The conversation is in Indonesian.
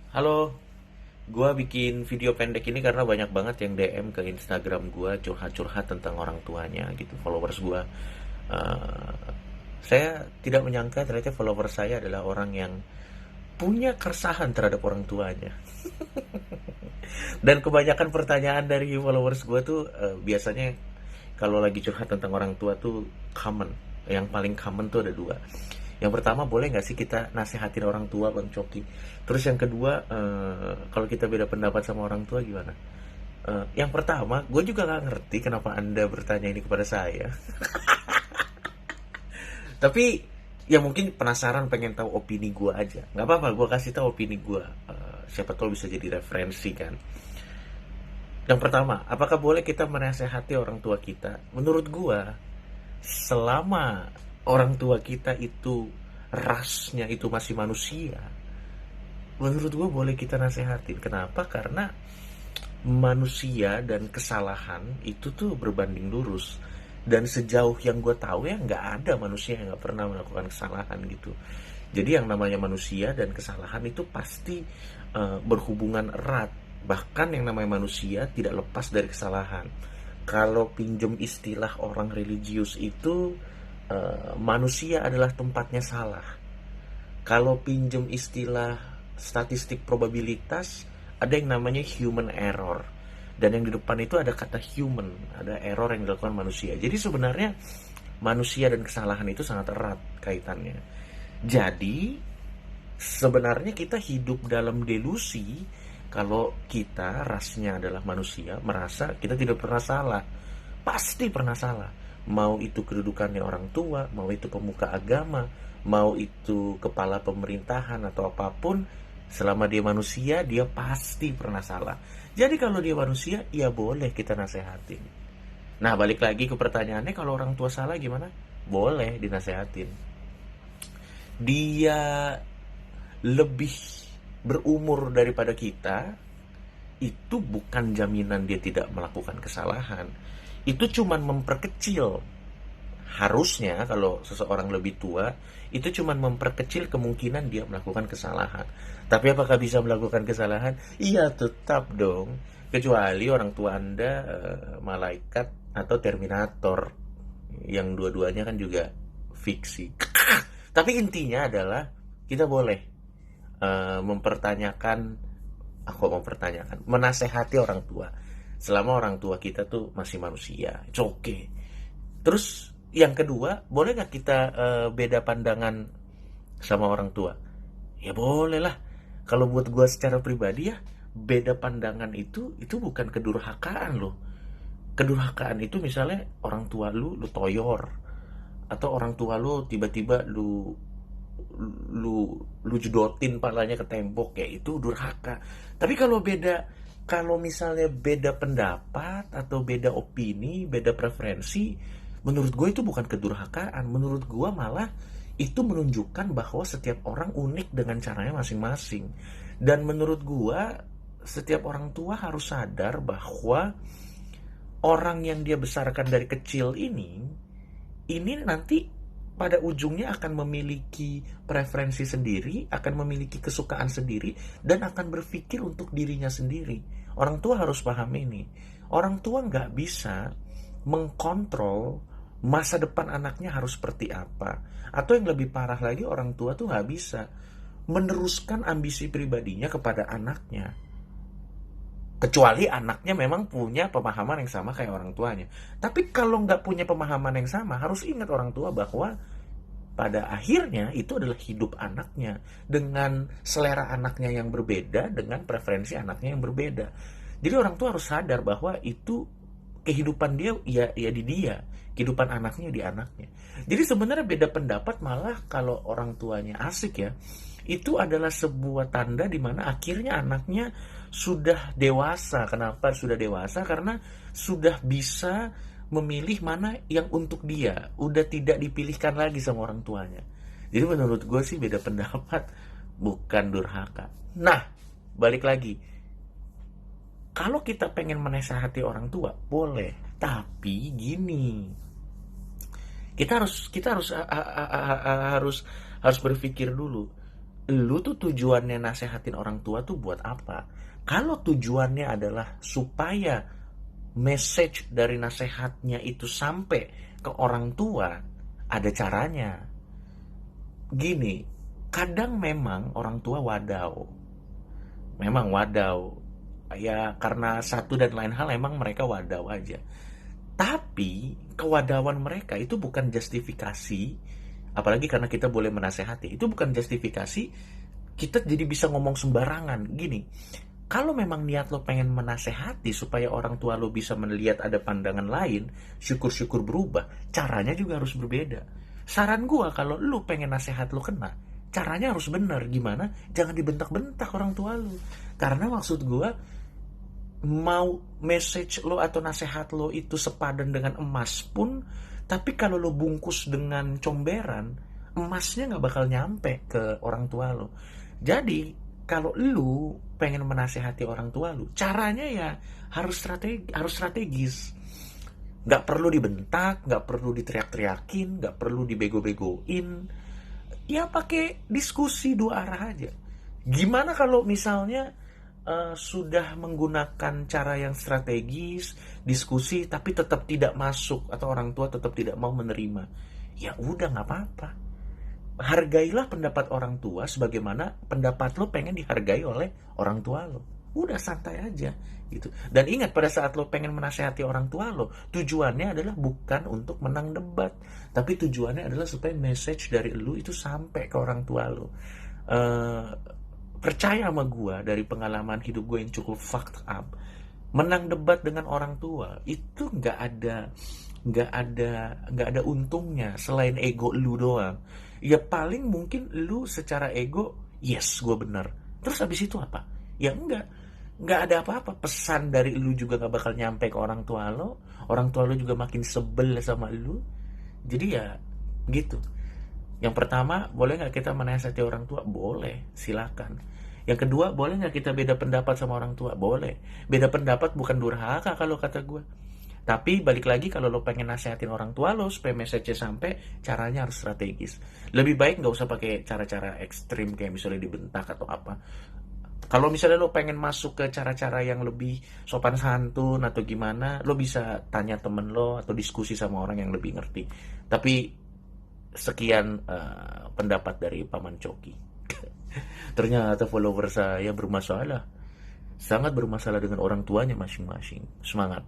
Halo, gua bikin video pendek ini karena banyak banget yang DM ke Instagram gua curhat-curhat tentang orang tuanya gitu, followers gua. Eh, saya tidak menyangka ternyata followers saya adalah orang yang punya keresahan terhadap orang tuanya. Dan kebanyakan pertanyaan dari followers gua tuh biasanya kalau lagi curhat tentang orang tua tuh common. Yang paling common tuh ada dua. Yang pertama, boleh nggak sih kita nasehatin orang tua, Bang Coki? Terus yang kedua, kalau kita beda pendapat sama orang tua gimana? Yang pertama, gue juga nggak ngerti kenapa Anda bertanya ini kepada saya. Tapi ya mungkin penasaran pengen tahu opini gue aja. Nggak apa-apa, gue kasih tahu opini gue. Siapa tahu bisa jadi referensi kan. Yang pertama, apakah boleh kita menasehati orang tua kita? Menurut gue, selama orang tua kita itu rasnya itu masih manusia, menurut gue boleh kita nasehatin. Kenapa? Karena manusia dan kesalahan itu tuh berbanding lurus. Dan sejauh yang gue tahu ya nggak ada manusia yang nggak pernah melakukan kesalahan gitu. Jadi yang namanya manusia dan kesalahan itu pasti berhubungan erat. Bahkan yang namanya manusia tidak lepas dari kesalahan. Kalau pinjem istilah orang religius itu, manusia adalah tempatnya salah. Kalau pinjem istilah statistik probabilitas, ada yang namanya human error. Dan yang di depan itu ada kata human, ada error yang dilakukan manusia. Jadi sebenarnya manusia dan kesalahan itu sangat erat kaitannya. Jadi sebenarnya kita hidup dalam delusi kalau kita rasnya adalah manusia, merasa kita tidak pernah salah. Pasti pernah salah. Mau itu kedudukannya orang tua, mau itu pemuka agama, mau itu kepala pemerintahan atau apapun, selama dia manusia, dia pasti pernah salah. Jadi kalau dia manusia, ya boleh kita nasehatin. Nah, balik lagi ke pertanyaannya, kalau orang tua salah gimana? Boleh dinasehatin. Dia lebih berumur daripada kita, itu bukan jaminan dia tidak melakukan kesalahan. Itu cuman memperkecil. Harusnya kalau seseorang lebih tua, itu cuman memperkecil kemungkinan dia melakukan kesalahan. Tapi apakah bisa melakukan kesalahan? Iya, tetap dong. Kecuali orang tua Anda malaikat atau Terminator, yang dua-duanya kan juga fiksi. Tapi intinya adalah kita boleh menasehati orang tua selama orang tua kita tuh masih manusia. It's okay. Terus yang kedua, boleh nggak kita beda pandangan sama orang tua? Ya boleh lah. Kalau buat gue secara pribadi ya, beda pandangan itu bukan kedurhakaan loh. Kedurhakaan itu misalnya orang tua lu toyor, atau orang tua lu tiba-tiba lu lu jedotin palanya ke tembok, ya itu durhaka. Tapi kalau misalnya beda pendapat atau beda opini, beda preferensi, menurut gue itu bukan kedurhakaan. Menurut gue malah itu menunjukkan bahwa setiap orang unik dengan caranya masing-masing. Dan menurut gue setiap orang tua harus sadar bahwa orang yang dia besarkan dari kecil ini nanti pada ujungnya akan memiliki preferensi sendiri, akan memiliki kesukaan sendiri, dan akan berpikir untuk dirinya sendiri. Orang tua harus paham ini. Orang tua nggak bisa mengkontrol masa depan anaknya harus seperti apa. Atau yang lebih parah lagi, orang tua tuh nggak bisa meneruskan ambisi pribadinya kepada anaknya. Kecuali anaknya memang punya pemahaman yang sama kayak orang tuanya. Tapi kalau nggak punya pemahaman yang sama, harus ingat orang tua bahwa pada akhirnya itu adalah hidup anaknya, dengan selera anaknya yang berbeda, dengan preferensi anaknya yang berbeda. Jadi orang tua harus sadar bahwa itu kehidupan dia, ya di dia, kehidupan anaknya di anaknya. Jadi sebenarnya beda pendapat malah kalau orang tuanya asik ya, itu adalah sebuah tanda di mana akhirnya anaknya sudah dewasa. Kenapa sudah dewasa? Karena sudah bisa memilih mana yang untuk dia, udah tidak dipilihkan lagi sama orang tuanya. Jadi menurut gue sih beda pendapat bukan durhaka. Nah, balik lagi, kalau kita pengen menasehati orang tua boleh, tapi gini, kita harus harus berpikir dulu. lu tuh tujuannya nasehatin orang tua tuh buat apa? Kalau tujuannya adalah supaya message dari nasehatnya itu sampai ke orang tua, ada caranya. Gini, kadang memang orang tua wadau. Memang wadau. Ya karena satu dan lain hal emang mereka wadau aja. Tapi kewadauan mereka itu bukan justifikasi, apalagi karena kita boleh menasehati. Itu bukan justifikasi kita jadi bisa ngomong sembarangan. Gini, kalau memang niat lo pengen menasehati supaya orang tua lo bisa melihat ada pandangan lain, syukur-syukur berubah, caranya juga harus berbeda. Saran gua kalau lo pengen nasehat lo kena, caranya harus bener. Gimana? Jangan dibentak-bentak orang tua lo. Karena maksud gua, mau message lo atau nasihat lo itu sepadan dengan emas pun, tapi kalau lo bungkus dengan comberan, emasnya nggak bakal nyampe ke orang tua lo. Jadi kalau lo pengen menasehati orang tua lo, caranya ya harus strategis. Nggak perlu dibentak, nggak perlu diteriak-teriakin, nggak perlu dibego-begoin. Ya pakai diskusi dua arah aja. Gimana kalau misalnya sudah menggunakan cara yang strategis, diskusi, tapi tetap tidak masuk atau orang tua tetap tidak mau menerima? Ya udah, nggak apa-apa. Hargailah pendapat orang tua sebagaimana pendapat lo pengen dihargai oleh orang tua lo. Udah santai aja gitu. Dan ingat, pada saat lo pengen menasehati orang tua lo, tujuannya adalah bukan untuk menang debat, tapi tujuannya adalah supaya message dari lo itu sampai ke orang tua lo. Percaya sama gue, dari pengalaman hidup gue yang cukup fucked up, menang debat dengan orang tua itu nggak ada untungnya selain ego lu doang. Ya paling mungkin lu secara ego, yes gue bener, terus abis itu apa? Ya nggak ada apa-apa. Pesan dari lu juga nggak bakal nyampe ke orang tua lo juga makin sebel sama lu. Jadi ya gitu. Yang pertama, boleh nggak kita menasihati orang tua? Boleh, silakan. Yang kedua, boleh nggak kita beda pendapat sama orang tua? Boleh. Beda pendapat bukan durhaka kalau kata gue. Tapi balik lagi, kalau lo pengen nasihatin orang tua lo supaya message-nya sampai, caranya harus strategis. Lebih baik nggak usah pakai cara-cara ekstrim kayak misalnya dibentak atau apa. Kalau misalnya lo pengen masuk ke cara-cara yang lebih sopan santun atau gimana, lo bisa tanya temen lo atau diskusi sama orang yang lebih ngerti. Tapi sekian pendapat dari Paman Coki. Ternyata follower saya bermasalah. Sangat bermasalah dengan orang tuanya masing-masing. Semangat.